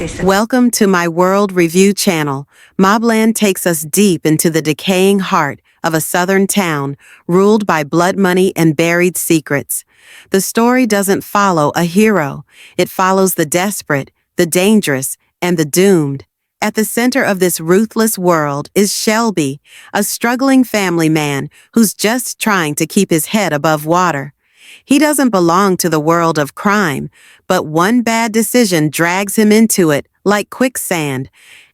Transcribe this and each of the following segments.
Welcome to my World Review channel. MobLand takes us deep into the decaying heart of a southern town ruled by blood money and buried secrets. The story doesn't follow a hero. It follows the desperate, the dangerous, and the doomed. At the center of this ruthless world is Shelby, a struggling family man who's just trying to keep his head above water. He doesn't belong to the world of crime, but one bad decision drags him into it like quicksand.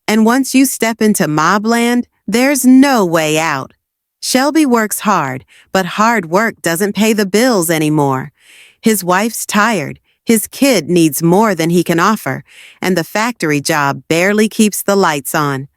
And once you step into MobLand, there's no way out. Shelby works hard, but hard work doesn't pay the bills anymore. His wife's tired, his kid needs more than he can offer, and the factory job barely keeps the lights on.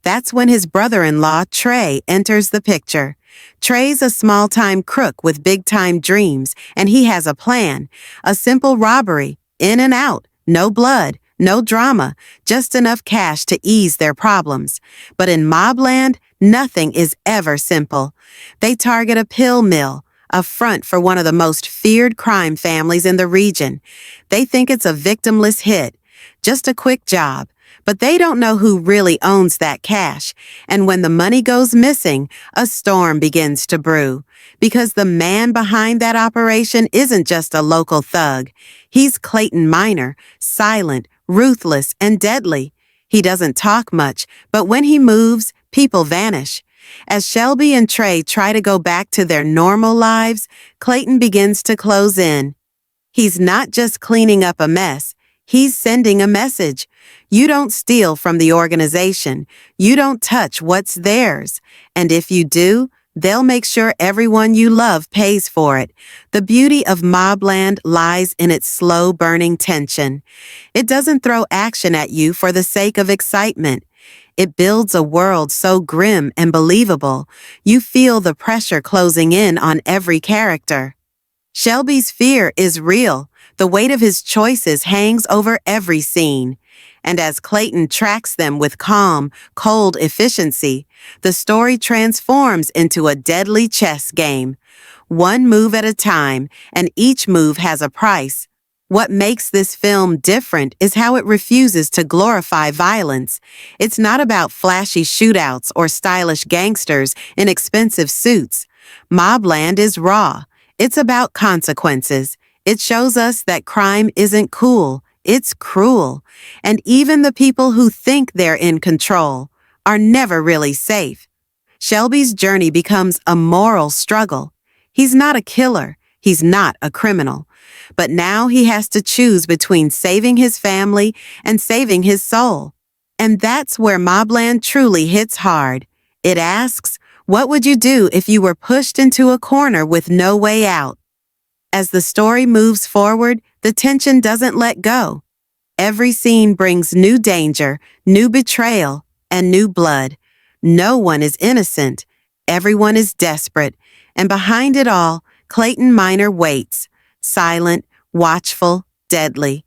That's when his brother-in-law, Trey, enters the picture. Trey's a small-time crook with big-time dreams, and he has a plan. A simple robbery, in and out, no blood, no drama, just enough cash to ease their problems. But in MobLand, nothing is ever simple. They target a pill mill, a front for one of the most feared crime families in the region. They think it's a victimless hit, just a quick job. But they don't know who really owns that cash. And when the money goes missing, a storm begins to brew. Because the man behind that operation isn't just a local thug. He's Clayton Miner, silent, ruthless, and deadly. He doesn't talk much, but when he moves, people vanish. As Shelby and Trey try to go back to their normal lives, Clayton begins to close in. He's not just cleaning up a mess. He's sending a message. You don't steal from the organization. You don't touch what's theirs. And if you do, they'll make sure everyone you love pays for it. The beauty of MobLand lies in its slow-burning tension. It doesn't throw action at you for the sake of excitement. It builds a world so grim and believable, you feel the pressure closing in on every character. Shelby's fear is real. The weight of his choices hangs over every scene. And as Clayton tracks them with calm, cold efficiency, the story transforms into a deadly chess game. One move at a time, and each move has a price. What makes this film different is how it refuses to glorify violence. It's not about flashy shootouts or stylish gangsters in expensive suits. MobLand is raw. It's about consequences. It shows us that crime isn't cool, it's cruel. And even the people who think they're in control are never really safe. Shelby's journey becomes a moral struggle. He's not a killer, he's not a criminal. But now he has to choose between saving his family and saving his soul. And that's where MobLand truly hits hard. It asks, what would you do if you were pushed into a corner with no way out? As the story moves forward, the tension doesn't let go. Every scene brings new danger, new betrayal, and new blood. No one is innocent. Everyone is desperate. And behind it all, Clayton Miner waits, silent, watchful, deadly.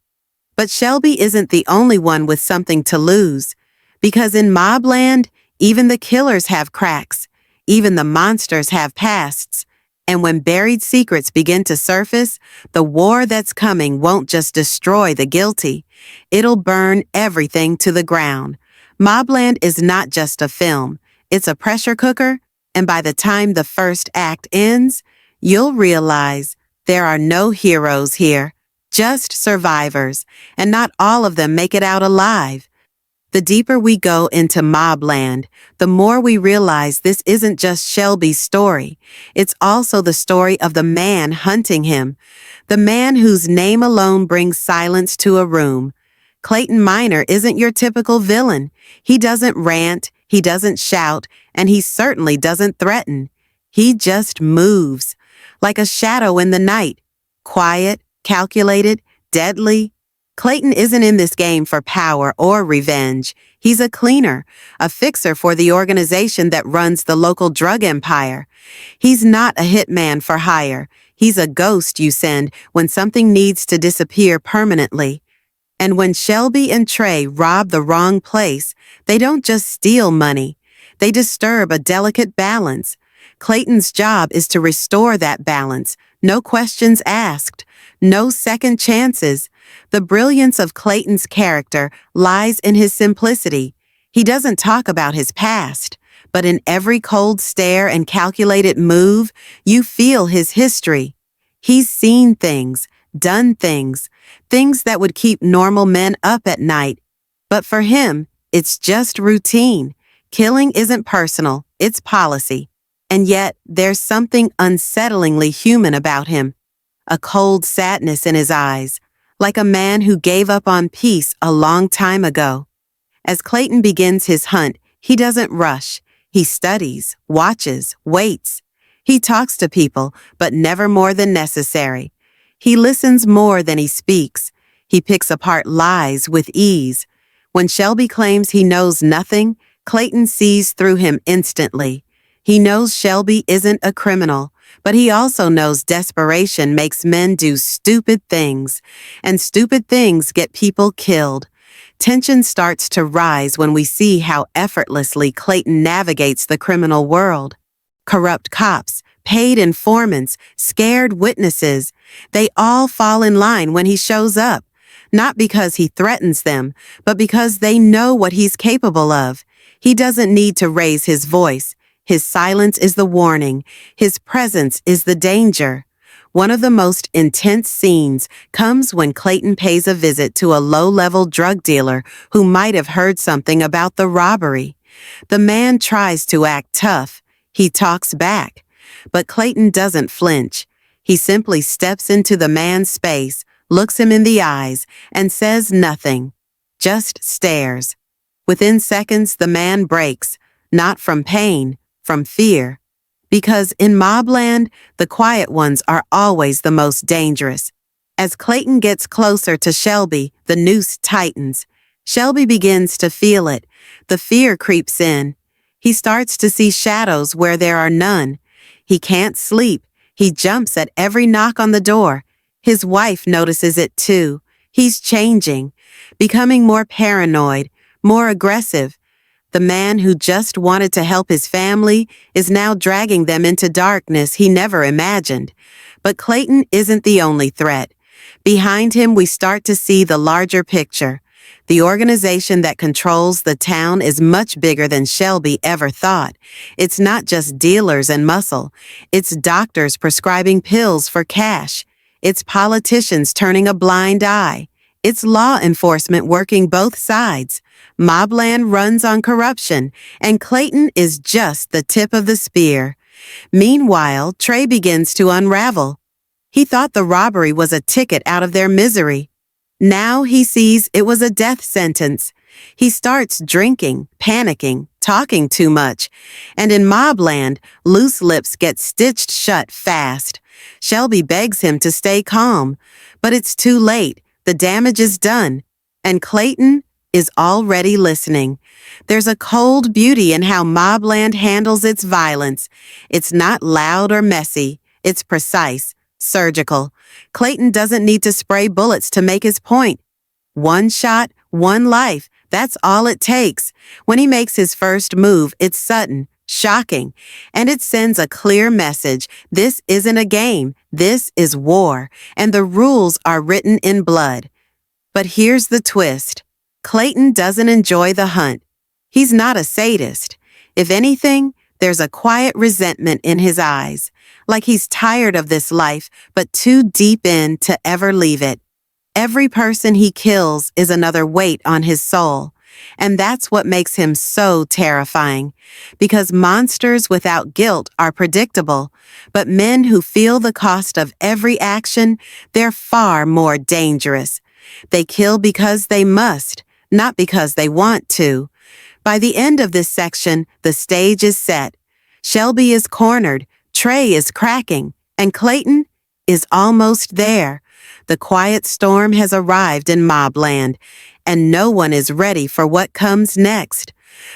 But Shelby isn't the only one with something to lose. Because in MobLand, even the killers have cracks. Even the monsters have pasts. And when buried secrets begin to surface, the war that's coming won't just destroy the guilty. It'll burn everything to the ground. MobLand is not just a film. It's a pressure cooker, and by the time the first act ends, you'll realize there are no heroes here, just survivors, and not all of them make it out alive. The deeper we go into MobLand, the more we realize this isn't just Shelby's story. It's also the story of the man hunting him, the man whose name alone brings silence to a room. Clayton Miner isn't your typical villain. He doesn't rant, he doesn't shout, and he certainly doesn't threaten. He just moves, like a shadow in the night, quiet, calculated, deadly. Clayton isn't in this game for power or revenge. He's a cleaner, a fixer for the organization that runs the local drug empire. He's not a hitman for hire. He's a ghost you send when something needs to disappear permanently. And when Shelby and Trey rob the wrong place, they don't just steal money. They disturb a delicate balance. Clayton's job is to restore that balance. No questions asked. No second chances. The brilliance of Clayton's character lies in his simplicity. He doesn't talk about his past, but in every cold stare and calculated move, you feel his history. He's seen things, done things, things that would keep normal men up at night. But for him, it's just routine. Killing isn't personal, it's policy. And yet, there's something unsettlingly human about him. A cold sadness in his eyes, like a man who gave up on peace a long time ago. As Clayton begins his hunt, he doesn't rush. He studies, watches, waits. He talks to people, but never more than necessary. He listens more than he speaks. He picks apart lies with ease. When Shelby claims he knows nothing, Clayton sees through him instantly. He knows Shelby isn't a criminal, but he also knows desperation makes men do stupid things, and stupid things get people killed. Tension starts to rise when we see how effortlessly Clayton navigates the criminal world. Corrupt cops, paid informants, scared witnesses, they all fall in line when he shows up, not because he threatens them, but because they know what he's capable of. He doesn't need to raise his voice. His silence is the warning. His presence is the danger. One of the most intense scenes comes when Clayton pays a visit to a low-level drug dealer who might have heard something about the robbery. The man tries to act tough. He talks back. But Clayton doesn't flinch. He simply steps into the man's space, looks him in the eyes, and says nothing. Just stares. Within seconds, the man breaks, not from pain, from fear. Because in MobLand, the quiet ones are always the most dangerous. As Clayton gets closer to Shelby, the noose tightens. Shelby begins to feel it. The fear creeps in. He starts to see shadows where there are none. He can't sleep. He jumps at every knock on the door. His wife notices it too. He's changing, becoming more paranoid, more aggressive. The man who just wanted to help his family is now dragging them into darkness he never imagined. But Clayton isn't the only threat. Behind him, we start to see the larger picture. The organization that controls the town is much bigger than Shelby ever thought. It's not just dealers and muscle. It's doctors prescribing pills for cash. It's politicians turning a blind eye. It's law enforcement working both sides. MobLand runs on corruption, and Clayton is just the tip of the spear. Meanwhile, Trey begins to unravel. He thought the robbery was a ticket out of their misery. Now he sees it was a death sentence. He starts drinking, panicking, talking too much. And in MobLand, loose lips get stitched shut fast. Shelby begs him to stay calm, but it's too late. The damage is done. And Clayton is already listening. There's a cold beauty in how MobLand handles its violence. It's not loud or messy. It's precise, surgical. Clayton doesn't need to spray bullets to make his point. One shot, one life. That's all it takes. When he makes his first move, it's sudden, shocking, and it sends a clear message. This isn't a game. This is war, and the rules are written in blood. But here's the twist. Clayton doesn't enjoy the hunt. He's not a sadist. If anything, there's a quiet resentment in his eyes, like he's tired of this life, but too deep in to ever leave it. Every person he kills is another weight on his soul. And that's what makes him so terrifying. Because monsters without guilt are predictable, but men who feel the cost of every action, they're far more dangerous. They kill because they must, not because they want to. By the end of this section, the stage is set. Shelby is cornered, Trey is cracking, and Clayton is almost there. The quiet storm has arrived in MobLand, and no one is ready for what comes next.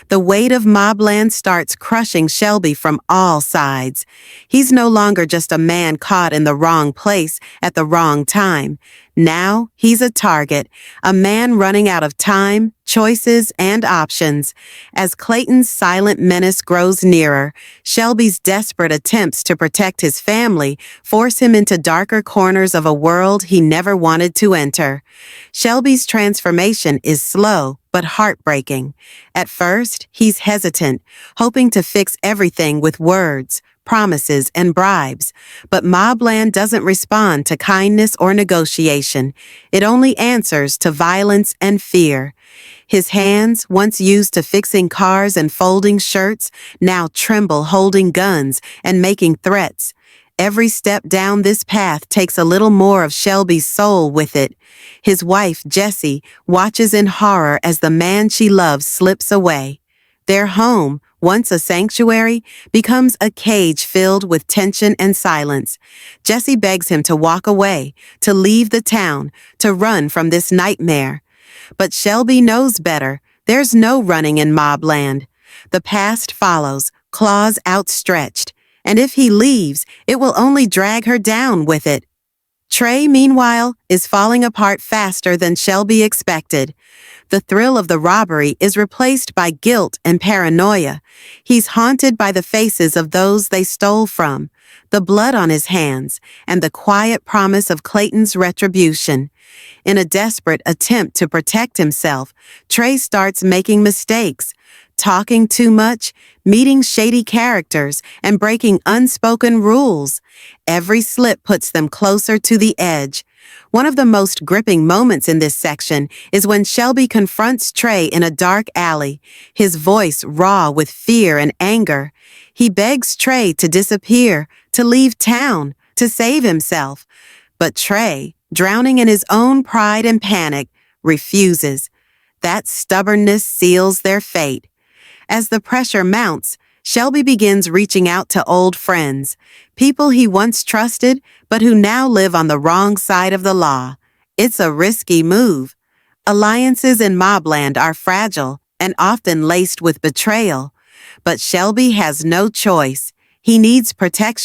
The weight of MobLand starts crushing Shelby from all sides. He's no longer just a man caught in the wrong place at the wrong time. Now he's a target, a man running out of time, choices, and options. As Clayton's silent menace grows nearer, Shelby's desperate attempts to protect his family force him into darker corners of a world he never wanted to enter. Shelby's transformation is slow but heartbreaking. At first, he's hesitant, hoping to fix everything with words, promises, and bribes. But MobLand doesn't respond to kindness or negotiation. It only answers to violence and fear. His hands, once used to fixing cars and folding shirts, now tremble holding guns and making threats. Every step down this path takes a little more of Shelby's soul with it. His wife, Jessie, watches in horror as the man she loves slips away. Their home, once a sanctuary, becomes a cage filled with tension and silence. Jessie begs him to walk away, to leave the town, to run from this nightmare. But Shelby knows better. There's no running in MobLand. The past follows, claws outstretched. And if he leaves, it will only drag her down with it. Trey, meanwhile, is falling apart faster than Shelby expected. The thrill of the robbery is replaced by guilt and paranoia. He's haunted by the faces of those they stole from, the blood on his hands, and the quiet promise of Clayton's retribution. In a desperate attempt to protect himself, Trey starts making mistakes, talking too much, meeting shady characters, and breaking unspoken rules. Every slip puts them closer to the edge. One of the most gripping moments in this section is when Shelby confronts Trey in a dark alley, his voice raw with fear and anger. He begs Trey to disappear, to leave town, to save himself. But Trey, drowning in his own pride and panic, refuses. That stubbornness seals their fate. As the pressure mounts, Shelby begins reaching out to old friends, people he once trusted but who now live on the wrong side of the law. It's a risky move. Alliances in MobLand are fragile and often laced with betrayal. But Shelby has no choice. He needs protection.